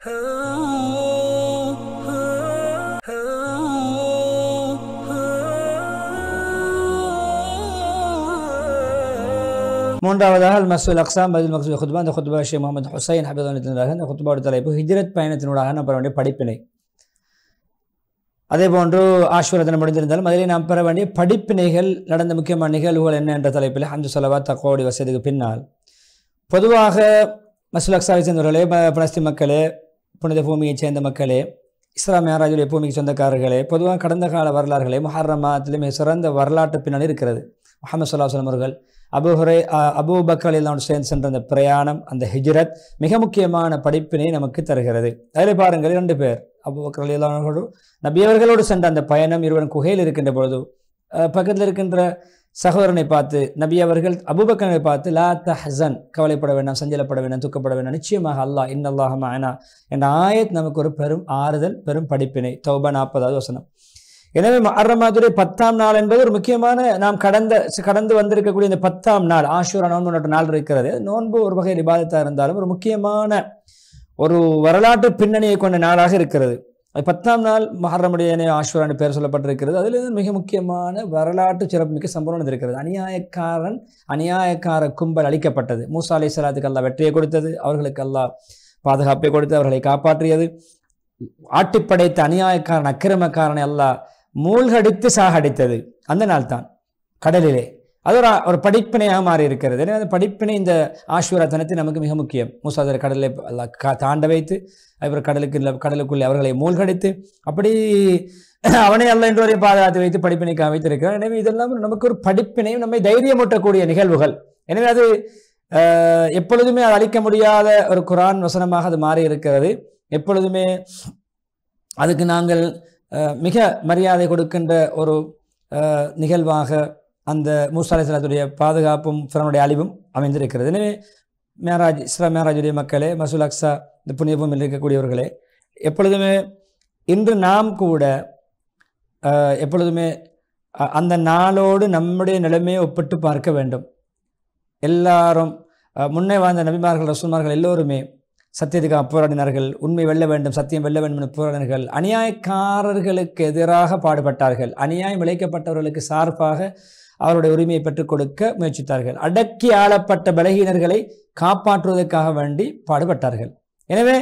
மூன்றாவதாக அல் மஸ்ஜிதுல் அக்ஸா பதில் மக்சூத் குத்பா. அந்த குத்பா ஷேக் முகமது ஹுசைன் ஹபிதுல்லாஹ். இந்த குத்பாவோட தலைப்பு ஹிஜ்ரத் பயணத்தினூடாக நாம் பெற வேண்டிய படிப்பினை. அதே போன்று ஆஷூரா தினம் முடிந்திருந்தாலும் அதிலே நாம் பெற வேண்டிய படிப்பினைகள், நடந்த முக்கியமான நிகழ்வுகள் என்ன என்ற தலைப்பில் ஹம்து ஸலவாத் தக்வாவுடைய வசதிக்கு பின்னால் பொதுவாக மஸ்ஜிதுல் அக்ஸாவை சேர்ந்தவர்களே, பலஸ்தீன் மக்களே, புனித பூமியைச் சேர்ந்த மக்களே, இஸ்ரா மிஅராஜுடைய பூமிக்கு சொந்தக்காரர்களே, பொதுவாக கடந்த கால வரலாறுகளே முஹர்ரமாத்திலே மிக சிறந்த வரலாற்று பின்னணி இருக்கிறது. முஹம்மது ஸல்லல்லாஹு அலைஹி வஸல்லம் அவர்கள் அபூபக்கர் ரலியல்லாஹு சேர்ந்து சென்ற அந்த பிரயாணம், அந்த ஹிஜ்ரத் மிக முக்கியமான படிப்பினை நமக்கு தருகிறது. அதில் பாருங்கள், 2 பேர் அபூபக்கர் ரலியல்லாஹு நபி அவர்களோடு சென்ற அந்த பயணம், இருவரும் குகையில் இருக்கின்ற பொழுது பக்கத்தில் இருக்கின்ற சகோதரனை பார்த்து நபி அவர்கள் அபூபக்கரை பார்த்து லா தஹ்சன், கவலைப்பட வேண்டாம், சஞ்சலப்பட வேண்டாம், துக்கப்பட வேண்டாம், நிச்சயமாக அல்லாஹ் இன்னல்லாஹ மஅனா என்ற ஆயத் நமக்கு ஒரு பெரும் ஆறுதல், பெரும் படிப்பினை. தௌபா 40வது வசனம். எனவே முஹர்ரமாத்துடைய 10ஆம் நாள் என்பது ஒரு முக்கியமான, நாம் கடந்து வந்திருக்கக்கூடிய இந்த 10ஆம் நாள் ஆஷூரா நோன்பு நாள் இருக்கிறது. நோன்பு ஒரு வகை இபாதத்தாக இருந்தாலும் ஒரு முக்கியமான ஒரு வரலாற்று பின்னணியை கொண்ட நாளாக இருக்கிறது. அது 10ஆம் நாள் முஹர்ரமுடைய ஆஷூரா என்று பெயர் சொல்லப்பட்டிருக்கிறது. அதில் மிக முக்கியமான வரலாற்று சிறப்புமிக்க சம்பவம் இருக்கிறது. அநியாயக்கார கும்பல் அழிக்கப்பட்டது. மூசா அலைஹிஸ்ஸலாத்துக்கு அல்லாஹ் வெற்றியை கொடுத்தது, அவர்களுக்கு அல்லாஹ் பாதுகாப்பை கொடுத்து அவர்களை காப்பாற்றியது. ஆட்டிப்படைத்த அநியாயக்காரன், அக்கிரமக்காரனை அல்லாஹ் மூழ்கடித்து சாகடித்தது அந்த நாள் தான் கடலிலே. அது ஒரு படிப்பினையாக மாறி இருக்கிறது. எனவே அந்த படிப்பினை இந்த ஆஷூரா தினத்தை நமக்கு மிக முக்கியம். மூசா கடலை தாண்ட வைத்து அவர் கடலுக்குள்ளே அவர்களை மூழ்கடித்து அப்படி அவனை அல்ல என்று வரை பாதுகாத்து வைத்து படிப்பினைக்காக வைத்திருக்கிறார். எனவே இதெல்லாம் நமக்கு ஒரு படிப்பினையும் நம்மை தைரியமூட்டக்கூடிய நிகழ்வுகள். எனவே அது எப்பொழுதுமே அது அழிக்க முடியாத ஒரு குர்ஆன் வசனமாக அது மாறி இருக்கிறது. எப்பொழுதுமே அதுக்கு நாங்கள் மிக மரியாதை கொடுக்கின்ற ஒரு நிகழ்வாக அந்த மூசா அலைஹிஸ்ஸலாத்துடைய பாதுகாப்பும் ஃபிரௌனுடைய அழிவும் அமைந்திருக்கிறது. எனவே இஸ்ரா மிஅராஜுடைய மக்களே, மஸ்ஜிதுல் அக்ஸா இந்த புனித பூமியில் இருக்கக்கூடியவர்களே, எப்பொழுதுமே இன்று நாம் கூட எப்பொழுதுமே அந்த நாளோடு நம்முடைய நிலைமையை ஒப்பிட்டு பார்க்க வேண்டும். எல்லாரும் முன்னே வாழ்ந்த நபிமார்கள், ரசூல்மார்கள் எல்லோருமே சத்தியத்துக்காக போராடினார்கள். உண்மை வெல்ல வேண்டும், சத்தியம் வெல்ல வேண்டும் என போராடினார்கள். அநியாயக்காரர்களுக்கு எதிராக பாடுபட்டார்கள். அநியாயம் இழைக்கப்பட்டவர்களுக்கு சார்பாக அவருடைய உரிமையை பெற்றுக் கொடுக்க முயற்சித்தார்கள். அடக்கி ஆளப்பட்ட பலகீனர்களை காப்பாற்றுவதற்காக வேண்டி பாடுபட்டார்கள். எனவே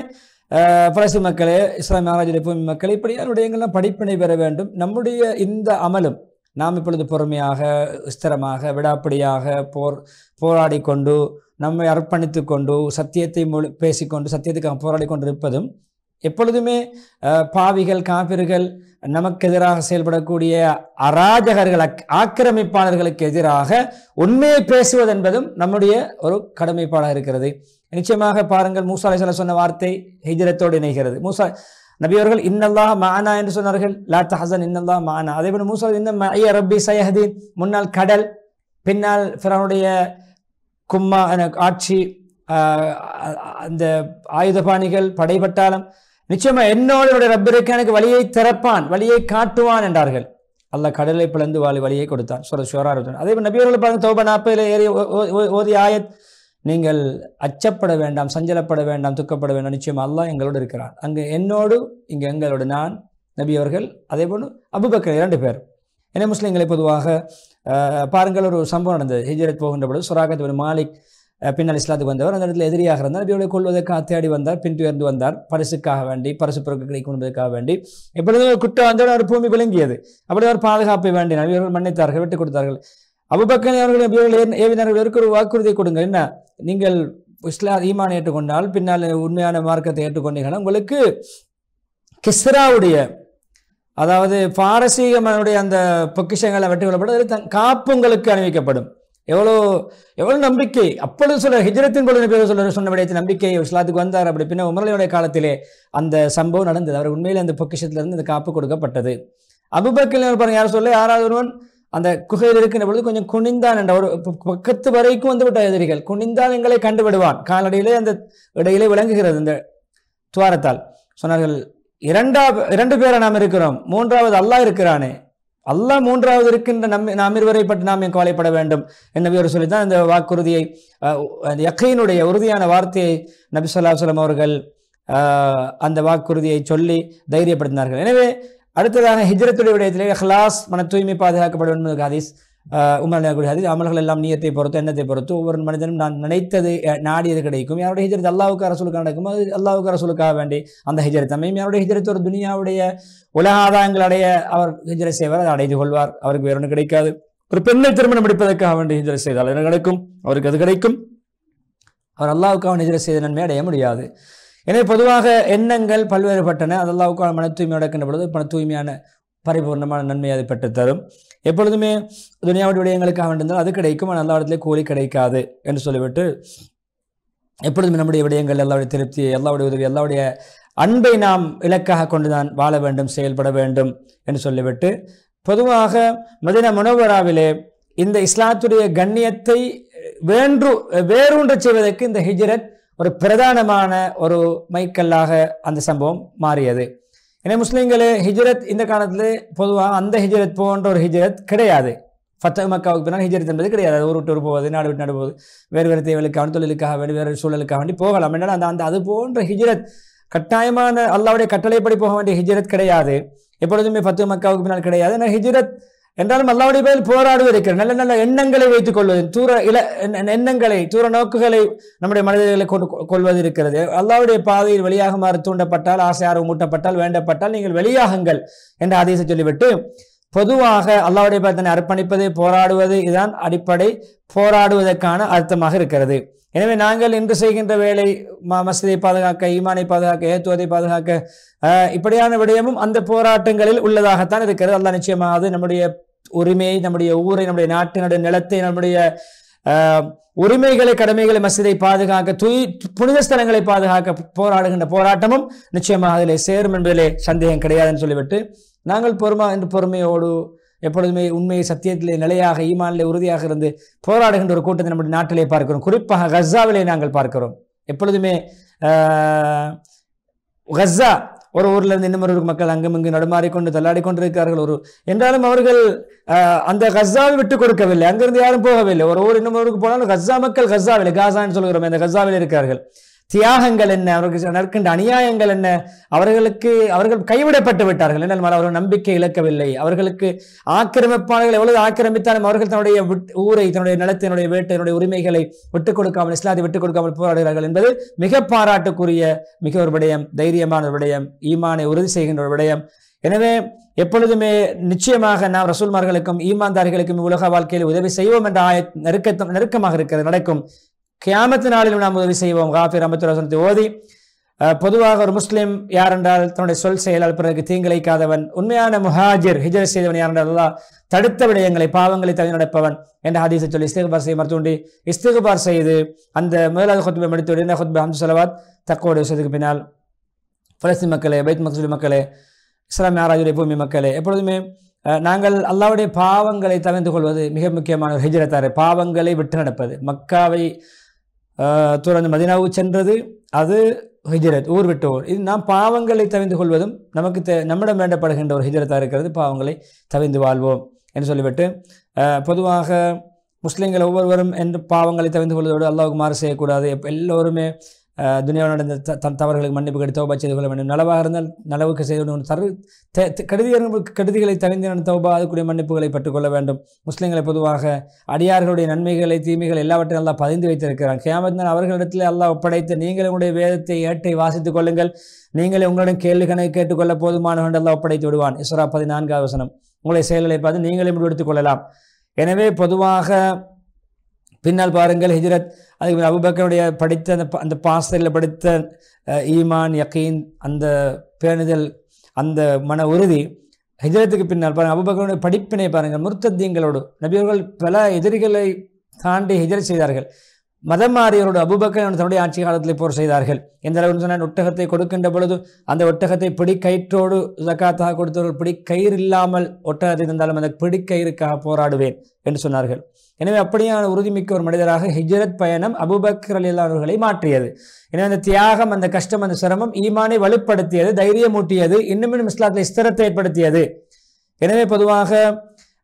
பலஸ்தீன் மக்களே, இஸ்லாம் மிஅராஜுடைய பூமி மக்களே, இப்படி அவருடைய படிப்பினை பெற வேண்டும். நம்முடைய இந்த அமலும் நாம் இப்பொழுது பொறுமையாக, ஸ்திரமாக, விடாப்பிடியாக போராடி கொண்டு, நம்மை அர்ப்பணித்து கொண்டு, சத்தியத்தை பேசிக்கொண்டு, சத்தியத்துக்காக போராடி கொண்டு இருப்பதும், எப்பொழுதுமே பாவிகள், காபிர்கள், நமக்கு எதிராக செயல்படக்கூடிய அராஜகர்கள், ஆக்கிரமிப்பாளர்களுக்கு எதிராக உண்மையை பேசுவது என்பதும் நம்முடைய ஒரு கடமைப்பாடாக இருக்கிறது. நிச்சயமாக பாருங்கள், மூசா அலைஹிஸ்ஸலாம் சொன்ன வார்த்தை ஹிஜ்ரத்தோடு இணைகிறது. மூசா நபி அவர்கள் இன்னல்லாஹ மஅனா என்று சொன்னார்கள். லா தஹ்சன் இன்னல்லாஹ மஅனா. அதேபோல் மூசா இன்ன மஅய ரப்பி சயஹ்தீன். முன்னால் கடல், பின்னால் ஃபிரௌனுடைய கும்மா ஆட்சி, அந்த ஆயுதபாணிகள், படைபட்டாளம். நிச்சயமா என்னோட ரப் இருக்க, எனக்கு வழியை திறப்பான், வழியை காட்டுவான் என்றார்கள். அல்லாஹ் கடலை பிளந்து வழியை கொடுத்தான். ஷூரா. அதே போல் நபி அவர்கள் பாருங்க, தௌபா 40 ஏறி ஓதிய ஆயத், நீங்கள் அச்சப்பட வேண்டாம், சஞ்சலப்பட வேண்டாம், துக்கப்பட வேண்டாம், நிச்சயமா அல்லாஹ் எங்களோடு இருக்கிறான். அங்கு என்னோடு, இங்கு எங்களோடு நான், நபி அவர்கள், அதே போல் அபூபக்கர் 2 பேர். எனவே முஸ்லீம்களை பொதுவாக பாருங்கள், ஒரு சம்பவம் நடந்தது. ஹிஜ்ரத் போகின்ற பொழுது சுராகத் பின் மாலிக் பின்னால் இஸ்லாத்துக்கு வந்தவர், அந்த இடத்துல எதிரியாக இருந்தார். நபியோட கொள்வதற்காக தேடி வந்தார், பின்துயர்ந்து வந்தார், பரிசுக்காக வேண்டி, பரிசு பொருட்கள் கிடைக்கும் என்பதற்காக வேண்டி. எப்பொழுதும் குற்றம் வந்தால் அவர் பூமி விளங்கியது. அப்படி அவர் பாதுகாப்பை வேண்டி நபியவர்கள் மன்னித்தார்கள், விட்டுக் கொடுத்தார்கள். அபூபக்கர் அவர்கள் நபியவர்கள் ஏவினார்கள், ஒரு வாக்குறுதி கொடுங்க, என்ன நீங்கள் ஈமான் ஏற்றுக்கொண்டால், பின்னால் உண்மையான மார்க்கத்தை ஏற்றுக்கொண்டீங்கன்னா உங்களுக்கு கிஸ்ராவுடைய, அதாவது பாரசீகமனுடைய அந்த பொக்கிஷங்களை வெற்றி கொள்ளப்படும், காப்பு உங்களுக்கு அணிவிக்கப்படும். எவ்வளோ நம்பிக்கை! அப்பொழுது சொல்ல ஹிஜ்ரத்தின் பொழுது சொன்ன விடயத்தை நம்பிக்கை. இஸ்லாத்துக்கு வந்தார். அப்படி பின்ன உமருடைய காலத்திலே அந்த சம்பவம் நடந்தது. அவர் உண்மையிலே அந்த பொக்கிஷத்திலிருந்து அந்த காப்பு கொடுக்கப்பட்டது. அபூபக்கர் பாருங்க, யார் சொல்ல, யாராவது ஒருவன் அந்த குகையில் இருக்கின்ற பொழுது கொஞ்சம் குனிந்தான் என்ற ஒரு பக்கத்து வரைக்கும் வந்து விட்ட எதிரிகள், குனிந்தால் எங்களை கண்டுவிடுவான். காலடியிலே அந்த இடையிலே விளங்குகிறது இந்த துவாரத்தால். சொன்னார்கள், 2 பேரை நாம் இருக்கிறோம், 3வது அல்லாஹ் இருக்கிறானே, அல்லாஹ் 3வது இருக்கின்ற நாம் இருவரை பற்றி நாம் கவலைப்பட வேண்டும் என்று சொல்லித்தான் இந்த வாக்குறுதியை, யக்கீனுடைய உறுதியான வார்த்தையை நபி ஸல்லல்லாஹு அலைஹி வஸல்லம் அவர்கள் அந்த வாக்குறுதியை சொல்லி தைரியப்படுத்தினார்கள். எனவே அடுத்ததாக ஹிஜ்ரத்துடைய விடயத்திலே இஹ்லாஸ், மன தூய்மை பாதுகாக்கப்பட வேண்டும் என்ற ஹதீஸ் உமர் ஹதீஸ். அமல்கள் எல்லாம் நியத்தை பொறுத்து, எண்ணத்தை பொறுத்து ஒவ்வொரு மனிதனும் நான் நினைத்தது நாடியது கிடைக்கும். யாருடைய ஹிஜ்ரத் அல்லாஹ்வுக்கு ரசூலுக்காக நடக்கும், அது அல்லாஹ்வுக்கு ரசூலுக்காக வேண்டி அந்த ஹிஜ்ரத் அமையும். யாருடைய ஹிஜ்ரத் ஒரு துனியாவுடைய உலக ஆதாயங்கள் அடைய அவர் ஹிஜ்ரத் செய்வார், அதை அடைந்து கொள்வார், அவருக்கு வேறு ஒன்று கிடைக்காது. ஒரு பெண்ணை திருமணம் முடிப்பதற்காக வேண்டி ஹிஜ்ரத் செய்தால் என்ன கிடைக்கும்? அவருக்கு அது கிடைக்கும். அவர் அல்லாஹ்வுக்காக ஹிஜ்ரத் செய்த நன்மை அடைய முடியாது. எனவே பொதுவாக எண்ணங்கள் பல்வேறுபட்டன. அது அல்லாஹ்வுக்கான மன தூய்மை நடக்கின்ற பொழுது மன தூய்மையான பரிபூர்ணமான நன்மை அதை பெற்றுத்தரும். எப்பொழுதுமே துனியாவுடைய விடயங்களுக்காக வேண்டியிருந்தால் அது கிடைக்கும், ஆனால் அல்லாஹ்விடத்திலே கூலி கிடைக்காது என்று சொல்லிவிட்டு எப்பொழுதுமே நம்முடைய விடயங்கள் அல்லாஹ்வுடைய திருப்தியை, அல்லாஹ்வுடைய உதவி, அல்லாஹ்வுடைய அன்பை நாம் இலக்காக கொண்டுதான் வாழ வேண்டும், செயல்பட வேண்டும் என்று சொல்லிவிட்டு பொதுவாக மதீனா முனவ்வராவிலே இந்த இஸ்லாத்துடைய கண்ணியத்தை வேரூன்ற செய்வதற்கு இந்த ஹிஜ்ரத் ஒரு பிரதானமான ஒரு மைக்கல்லாக அந்த சம்பவம் மாறியது. எனவே முஸ்லீம்களே ஹிஜ்ரத் இந்த காலத்தில் பொதுவாக அந்த ஹிஜ்ரத் போன்ற ஒரு ஹிஜ்ரத் கிடையாது. ஃபத்ஹ் மக்காவுக்கு பின்னால் ஹிஜ்ரத் என்பது கிடையாது. அது ஊர் விட்டு போவது, நாடு விட்டு நடுவது, வேறு வேறு தேவைகளுக்காக, தொழிலுக்காக வேண்டி, வேறு சூழலுக்காக வேண்டி போகலாம். என்னால் அந்த அது போன்ற ஹிஜ்ரத் கட்டாயமான அல்லாஹ்வுடைய கட்டளைப்படி போக வேண்டிய ஹிஜ்ரத் கிடையாது. எப்பொழுதுமே ஃபத்ஹ் மக்காவுக்கு பின்னால் கிடையாது. ஆனால் ஹிஜ்ரத் என்றாலும் அல்லாஹ்வுடைய பேரில் போராடுவது இருக்கிறது. நல்ல நல்ல எண்ணங்களை வைத்துக் கொள்வது, எண்ணங்களை, தூர நோக்குகளை நம்முடைய மனிதர்களை கொள்வது இருக்கிறது. அல்லாஹ்வுடைய பாதையில் வெளியாகுமாறு தூண்டப்பட்டால், ஆசை ஆர்வம் மூட்டப்பட்டால், வேண்டப்பட்டால் நீங்கள் வெளியாகுங்கள் என்ற ஹதீஸை சொல்லிவிட்டு பொதுவாக அல்லாஹ்வுடைய பாதையை அர்ப்பணிப்பது, போராடுவது, இதுதான் அடிப்படை போராடுவதற்கான அர்த்தமாக இருக்கிறது. எனவே நாங்கள் இன்று செய்கின்ற வேலை மஸ்ஜிதை பாதுகாக்க, ஈமானை பாதுகாக்க, ஏத்துவதை பாதுகாக்க, இப்படியான விடயமும் அந்த போராட்டங்களில் உள்ளதாகத்தான் இருக்கிறது. அல்லாஹ் நிச்சயமாக அது நம்முடைய உரிமையை, நம்முடைய ஊரை, நம்முடைய நாட்டினுடைய நிலத்தை, நம்முடைய உரிமைகளை, கடமைகளை, மஸ்ஜிதை பாதுகாக்க, புனித ஸ்தலங்களை பாதுகாக்க போராடுகின்ற போராட்டமும் நிச்சயமாக அதிலே சேரும் என்பதிலே சந்தேகம் கிடையாதுன்னு சொல்லிவிட்டு நாங்கள் பொறுமையோடு எப்பொழுதுமே உண்மையை சத்தியத்திலே நிலையாக, ஈமானிலே உறுதியாக இருந்து போராடுகின்ற ஒரு கூட்டத்தை நம்முடைய நாட்டிலே பார்க்கிறோம். குறிப்பாக கஸாவிலே நாங்கள் பார்க்கிறோம். எப்பொழுதுமே கஸா ஒரு ஊரில் இருந்து இன்னும் ஒரு மக்கள் அங்கும் இங்கு நடுமாறிக்கொண்டு தள்ளாடி கொண்டிருக்கிறார்கள். என்றாலும் அவர்கள் அந்த கஸாவை விட்டு கொடுக்கவில்லை, அங்கிருந்து யாரும் போகவில்லை. ஒரு ஊர் இன்னும் ஊருக்கு போனாலும் கஸா மக்கள் கஸாவிலே, காசான்னு சொல்கிறோம், அந்த கஸாவில் இருக்கிறார்கள். தியாகங்கள் என்ன, அவர்களுக்கு நடக்கின்ற அநியாயங்கள் என்ன, அவர்கள் கைவிடப்பட்டு விட்டார்கள். என்றால் அவர்கள் நம்பிக்கை இழக்கவில்லை. அவர்களுக்கு ஆக்கிரமிப்பாளர்கள் எவ்வளவு ஆக்கிரமித்தாலும் அவர்கள் தன்னுடைய ஊரை, தன்னுடைய நிலத்தினுடைய வேட்டையினுடைய உரிமைகளை விட்டுக் கொடுக்காமல், இஸ்லாத்தை விட்டுக் கொடுக்காமல் போராடுகிறார்கள் என்பது மிக பாராட்டுக்குரிய மிக ஒரு விடயம், தைரியமான ஒரு விடயம், ஈமானை உறுதி செய்கின்ற ஒரு விடயம். எனவே எப்பொழுதுமே நிச்சயமாக நாம் ரசூல்மார்களுக்கும் ஈமான்தாரிகளுக்கும் உலக வாழ்க்கையில் உதவி செய்வோம் என்ற நெருக்கமாக இருக்கிறது, நடக்கும். கியாமத்து நாளிலும் நாம் உதவி செய்வோம். காஃபிர் ரஹ்மத்துல்லாஹி ஓதி பொதுவாக ஒரு முஸ்லிம் யார் என்றால் தன்னுடைய சொல் செயலால் பிறகு தீங்கிழைக்காதவன், உண்மையான முஹாஜிர், ஹிஜ்ரத் செய்தவன் யார் என்றால் அல்லாஹ் தடுத்த விடயங்களை, பாவங்களை தவிர நடப்பவன் என்ற ஹதீஸை சொல்லி இஸ்திக்பார் செய்ய மறுத்தூண்டி இஸ்திக்பார் செய்து அந்த முதலாவது ஹுத்பை முடித்து விட ஹுத்பை ஹம்து ஸலவாத் தக்வாவுடைய விஷயத்துக்கு பின்னால் பலஸ்தீன் மக்களே, பைத் மக்சூல் மக்களே, இஸ்லாம் மிஅராஜுடைய பூமி மக்களே, எப்பொழுதுமே நாங்கள் அல்லாஹ்வுடைய பாவங்களை தவிர்த்து கொள்வது மிக முக்கியமான ஒரு ஹிஜ்ரத்தார். பாவங்களை விட்டு நடப்பது, மக்காவை துறந்து மதீனாவுக்கு சென்றது அது ஹிஜ்ரத், ஊர் விட்டு ஊர். இது நாம் பாவங்களை தவிர்த்து கொள்வதும் நம்மிடம் வேண்டப்படுகின்ற ஒரு ஹிஜ்ரத்தாக இருக்கிறது. பாவங்களை தவிர்த்து வாழ்வோம் என்று சொல்லிவிட்டு பொதுவாக முஸ்லீம்கள் ஒவ்வொருவரும் என்று பாவங்களை தவிர்த்து கொள்வதோடு அல்லாஹ்வுக்கு மாறு செய்யக்கூடாது. எல்லோருமே துனியாவில் நடந்த தவறுகளுக்கு மன்னிப்பு கட்டி தௌபா செய்து கொள்ள வேண்டும். நலவாக இருந்தால் நலவுக்கு செய்து கெடுதிகளை தவிர்த்து தௌபா அதுக்குரிய மன்னிப்புகளை பெற்றுக்கொள்ள வேண்டும். முஸ்லீம்களை பொதுவாக அடியார்களுடைய நன்மைகளை, தீமைகள் எல்லாவற்றையும் அல்லாஹ் பதிந்து வைத்திருக்கிறான். கியாமத் நாள் அவர்களிடத்தில் அல்லாஹ் ஒப்படைத்து நீங்கள் உங்களுடைய வேதத்தை ஏற்றை வாசித்துக் கொள்ளுங்கள், நீங்களே உங்களிடம் கேள்வி கணக்கு கேட்டுக்கொள்ள போதுமானவன் அல்லாஹ் ஒப்படைத்து விடுவான். இஸ்ரா 14வது வசனம். உங்களுடைய செயல்களை பார்த்து நீங்களே முடிவெடுத்துக் கொள்ளலாம். எனவே பொதுவாக பின்னால் பாருங்கள் ஹிஜ்ரத், அதுக்கு அபூபக்கருடைய படித்த அந்த பாஸ்தரில் படித்த ஈமான், யகீன், அந்த பேணுதல், அந்த மன உறுதி. ஹிஜ்ரத்துக்கு பின்னால் பாருங்கள் அபூபக்கருடைய படிப்பினை பாருங்கள். முர்த்தத்தீங்களோடு நபியவர்கள் பல எதிரிகளை தாண்டி ஹிஜ்ரத் செய்தார்கள். மதம் மாறியவரோடு அபூபக்கர் தன்னுடைய ஆட்சி காலத்தில் போர் செய்தார்கள். எந்த அளவு சொன்னால் ஒட்டகத்தை கொடுக்கின்ற பொழுது அந்த ஒட்டகத்தை பிடிக்கயிற்றோடு ஜகாத்தாக கொடுத்தவர்கள் பிடிக்கயிறு இல்லாமல் ஒட்டகத்தை தந்தாலும் அந்த பிடிக்கயிறுக்காக போராடுவேன் என்று சொன்னார்கள். எனவே அப்படியான உறுதிமிக்க ஒரு மனிதராக ஹிஜ்ரத் பயணம் அபூபக்கர் ரலியல்லாஹு அன்ஹுவை மாற்றியது. எனவே அந்த தியாகம், அந்த கஷ்டம், அந்த சிரமம் ஈமானை வலுப்படுத்தியது, தைரியமூட்டியது, இன்னும் இஸ்லாத்தில் ஸ்திரத்தை ஏற்படுத்தியது. எனவே பொதுவாக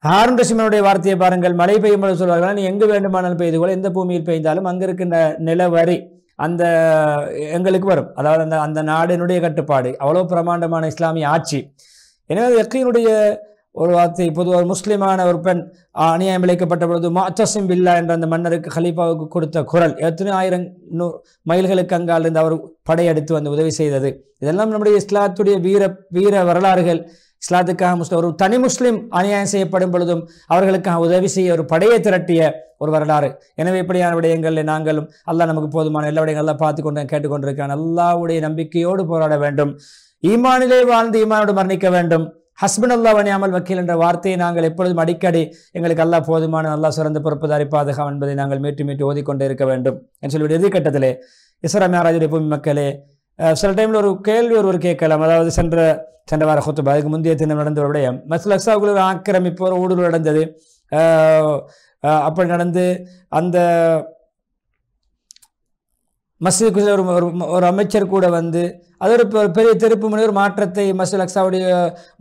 ஹாரூன் ரஷீதுடைய வார்த்தையை பாருங்கள். மழை பெய்யும் பொழுது சொல்வார்கள், நீ எங்கு வேண்டுமானாலும் பெய்து கொள்ள, எந்த பூமியில் பெய்தாலும் அங்கு இருக்கின்ற நிலவரி அந்த எங்களுக்கு வரும். அதாவது அந்த அந்த நாடினுடைய கட்டுப்பாடு அவ்வளோ பிரமாண்டமான இஸ்லாமிய ஆட்சி. எனவே யக்கீனுடைய ஒரு வார்த்தை, பொதுவாக முஸ்லிமான ஒரு பெண் அநியாயம் இழைக்கப்பட்ட பொழுது முஅத்தஸிம் பில்லா என்ற அந்த மன்னருக்கு ஹலீஃபாவுக்கு கொடுத்த குரல், எத்தனை ஆயிரம் மைல்களுக்கு அங்கால் இருந்து அவர் படையெடுத்து வந்து உதவி செய்தது, இதெல்லாம் நம்முடைய இஸ்லாத்துடைய வீர வரலாறுகள். இஸ்லாத்துக்காக ஒரு தனி முஸ்லிம் அநியாயம் செய்யப்படும் பொழுதும் அவர்களுக்காக உதவி செய்ய ஒரு படையை திரட்டிய ஒரு வரலாறு. எனவே இப்படியான விடயங்களில் நாங்களும் அல்லாஹ் நமக்கு போதுமான எல்லா விடயங்கள்லாம் பார்த்து கொண்டு கேட்டுக்கொண்டிருக்கான். அல்லாஹ்வுடைய நம்பிக்கையோடு போராட வேண்டும், ஈமானிலே வாழ்ந்து ஈமானோடு மரணிக்க வேண்டும். ஹஸ்புனல்லாஹ் வ நிஅமல் வக்கீல் என்ற வார்த்தையை நாங்கள் எப்பொழுதும் அடிக்கடி எங்களுக்கு அல்லாஹ் போதுமான, அல்லாஹ் சிறந்த பொறுப்புதாரி பாதுகாவன் என்பதை நாங்கள் மீட்டு மீட்டு ஓதிக்கொண்டே இருக்க வேண்டும் என்று சொல்லிவிட்டு இறுதி கட்டத்திலே இஸ்ரா மிஅராஜுடைய பூமி மக்களே, சில டைமில் ஒரு கேள்வி ஒருவர் கேட்கலாம். அதாவது சென்ற வார குத்துபா, அதுக்கு முந்தைய தினம் நடந்த ஒரு விடயம், மஸ்ஜிதுல் அக்ஸாவுக்குள்ள ஒரு ஆக்கிரமிப்பு, ஒரு ஊடுருவல் நடந்தது. அப்படி நடந்து அந்த மஸ்ஜிதுக்குள்ள ஒரு அமைச்சர் கூட வந்து அது ஒரு பெரிய திருப்பு முனை, ஒரு மாற்றத்தை மஸ்ஜிதுல் அக்ஸாவுடைய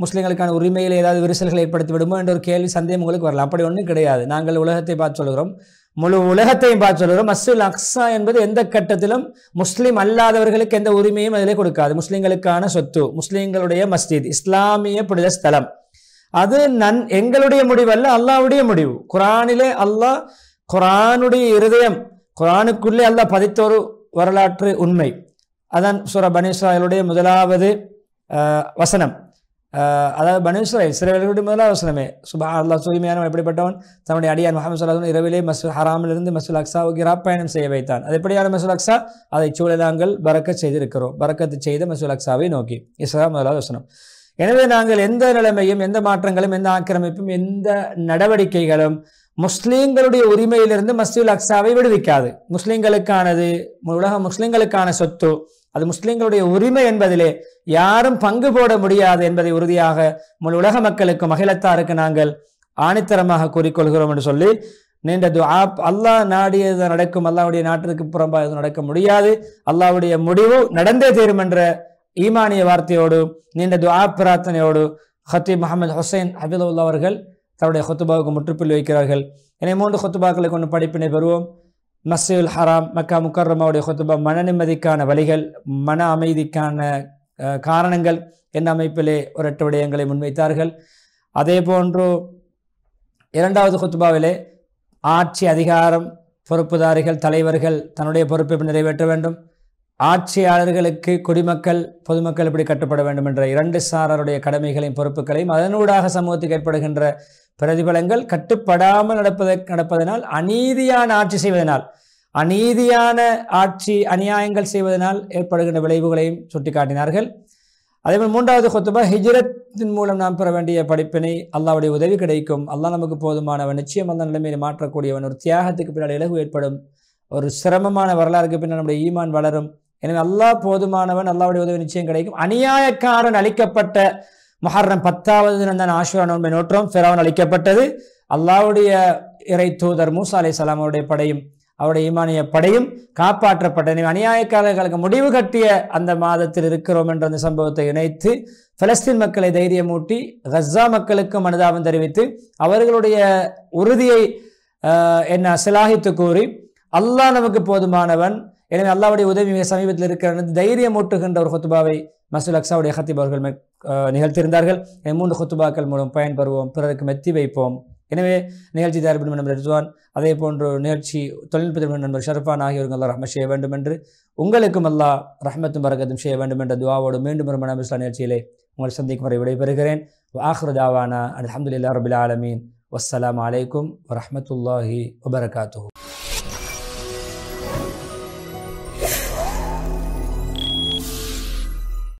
முஸ்லீம்களுக்கான உரிமையில் ஏதாவது விரிசல்களை ஏற்படுத்தி விடுமோ என்ற ஒரு கேள்வி சந்தேகம் உங்களுக்கு வரலாம். அப்படி ஒன்றும் கிடையாது. நாங்கள் உலகத்தை பார்த்து சொல்கிறோம், முழு உலகத்தையும் பார்த்து சொல்கிறோம். மஸ்ஜிதுல் அக்ஸா என்பது எந்த கட்டத்திலும் முஸ்லீம் அல்லாதவர்களுக்கு எந்த உரிமையும் அதிலே கொடுக்காது. முஸ்லீம்களுக்கான சொத்து, முஸ்லீம்களுடைய மஸ்ஜித், இஸ்லாமிய புனித ஸ்தலம். அது எங்களுடைய முடிவு அல்ல, அல்லாஹ்வுடைய முடிவு. குர்ஆனிலே அல்லாஹ், குர்ஆனுடைய இருதயம், குர்ஆனுக்குள்ளே அல்லாஹ் பதித்த ஒரு வரலாற்று உண்மை. அதான் சூரா பனி இஸ்ராயலுடைய முதலாவது வசனம். அதாவது பனி இஸ்ராயல் இஸ்ரவேலர்களுடைய முதலாவது வசனமே, அல்லாஹ் தூய்மையானவன், எப்படிப்பட்டவன், தன்னுடைய அடியான் முஹம்மது ஸல்லல்லாஹு அலைஹி வஸல்லம் இரவிலே மஸ்ஜித் ஹராமிலிருந்து மஸ்ஜிதுல் அக்ஸாவுக்கு இராப்பயணம் செய்ய வைத்தான். அது எப்படியான மஸ்ஜிதுல் அக்ஸா, அதை சூழ நாங்கள் பரக்கத் செய்திருக்கிறோம், பரக்கத்து செய்த மஸ்ஜிதுல் அக்ஸாவை நோக்கி. இஸ்ரா முதலாவது வசனம். எனவே நாங்கள் எந்த நிலைமையும், எந்த மாற்றங்களும், எந்த ஆக்கிரமிப்பும், எந்த நடவடிக்கைகளும் முஸ்லீம்களுடைய உரிமையிலிருந்து மஸ்ஜிதுல் அக்ஸாவை விடுவிக்காது. முஸ்லீம்களுக்கானது, உலக முஸ்லீம்களுக்கான சொத்து, அது முஸ்லீம்களுடைய உரிமை என்பதிலே யாரும் பங்கு போட முடியாது என்பதை உறுதியாக முழு உலக மக்களுக்கும் அகிலத்தாருக்கு நாங்கள் ஆணித்தரமாக கூறிக்கொள்கிறோம் என்று சொல்லி நீண்ட துஆ. அல்லாஹ் நாடியது நடக்கும், அல்லாஹ்வுடைய நாட்டிற்கு புறம்பாக எதுவும் நடக்க முடியாது, அல்லாஹ்வுடைய முடிவு நடந்தே தீரும் என்ற ஈமானிய வார்த்தையோடு நீண்ட துஆ பிரார்த்தனையோடு ஹத்தீப் முஹம்மது ஹுசைன் ஹபிதுல்லாஹ் அவர்கள் தன்னுடைய ஹுத்துபாவுக்கு முற்றுப்புள்ளி வைக்கிறார்கள். எனவே 3 ஹுத்துபாக்களை கொண்டு படிப்பினை பெறுவோம். மஸ்ஜிதுல் ஹராம், மக்கா முக்கர்ரமாவுடைய ஹுத்துபா, மன நிம்மதிக்கான வழிகள், மன அமைதிக்கான காரணங்கள் என்ற அமைப்பிலே ஒரு 8 விடயங்களை முன்வைத்தார்கள். அதே போன்று 2வது ஹுத்துபாவிலே ஆட்சி அதிகாரம், பொறுப்புதாரிகள், தலைவர்கள் தன்னுடைய பொறுப்பை நிறைவேற்ற வேண்டும், ஆட்சியாளர்களுக்கு குடிமக்கள், பொதுமக்கள் எப்படி கட்டுப்பட வேண்டும் என்ற 2 சாராருடைய கடமைகளையும் பொறுப்புகளையும், அதனூடாக சமூகத்துக்கு ஏற்படுகின்ற பிரதிபலங்கள், கட்டுப்படாமல் நடப்பதனால், அநீதியான ஆட்சி செய்வதனால், அநீதியான ஆட்சி அநியாயங்கள் செய்வதனால் ஏற்படுகின்ற விளைவுகளையும் சுட்டிக்காட்டினார்கள். அதேபோல் 3வது ஹுத்துபா, ஹிஜ்ரத்தின் மூலம் நாம் பெற வேண்டிய படிப்பினை, அல்லாஹ்வுடைய உதவி கிடைக்கும், அல்லாஹ் நமக்கு போதுமானவன், நிச்சயம் அந்த நிலைமையை மாற்றக்கூடியவன், ஒரு தியாகத்துக்கு பின்னால் இலகு ஏற்படும், ஒரு சிரமமான வரலாறுக்கு பின்னால் நம்முடைய ஈமான் வளரும். எனவே அல்லாஹ் போதுமானவன், அல்லாஹ்வுடைய உதவி நிச்சயம் கிடைக்கும். அநியாயக்காரன் அளிக்கப்பட்ட முஹர்ரம் 10வது தினம் தான் ஆஷுரா நோன்பை நோற்றோம். ஃபிரௌன் அளிக்கப்பட்டது. அல்லாஹ்வுடைய இறை தூதர் மூசா அலைஹிஸ்ஸலாம் அவருடைய படையும் அவருடைய ஈமானிய படையும் காப்பாற்றப்பட்ட. எனவே அநியாயக்காரர்களுக்கு முடிவு கட்டிய அந்த மாதத்தில் இருக்கிறோம் என்ற அந்த சம்பவத்தை இணைத்து பலஸ்தீன் மக்களை தைரியமூட்டி, கஸா மக்களுக்கும் அனுதாபம் தெரிவித்து, அவர்களுடைய உறுதியை சிலாகித்து கூறி, அல்லாஹ் நமக்கு போதுமானவன், எனவே அல்லாஹ்வுடைய உதவி மிக சமீபத்தில் இருக்கிற தைரியமூட்டுகின்ற ஒரு ஹுத்துபாவை மஸ்ஜிதுல் அக்ஸாவுடைய ஹத்தீப் அவர்கள் நிகழ்த்தியிருந்தார்கள். 3 ஹுத்துபாக்கள் மூலம் பயன்பெறுவோம், பிறருக்கு மெத்தி வைப்போம். எனவே நிகழ்ச்சி தயாரிப்பு நண்பர் ரிஸ்வான், அதே போன்று நிகழ்ச்சி தொழில்நுட்ப நண்பர் ஷர்ஃபான் ஆகியோர்கள் அல்லாஹ் ரஹ்மத் செய்ய வேண்டும் என்று, உங்களுக்கும் அல்லாஹ் ரஹ்மத்தும் பரக்கத்தும் செய்ய வேண்டும் என்ற துஆவோடு மீண்டும் ஒரு மனம் இஸ்லாம் நிகழ்ச்சியிலே உங்களை சந்திக்கும் வரை விடைபெறுகிறேன். ஆஹிரு தாவானா அல்ஹம்துலில்லாஹி ரப்பில் ஆலமீன். வஸ்ஸலாமு அலைக்கும் வரஹ்மத்துல்லாஹி வபரகாத்துஹு.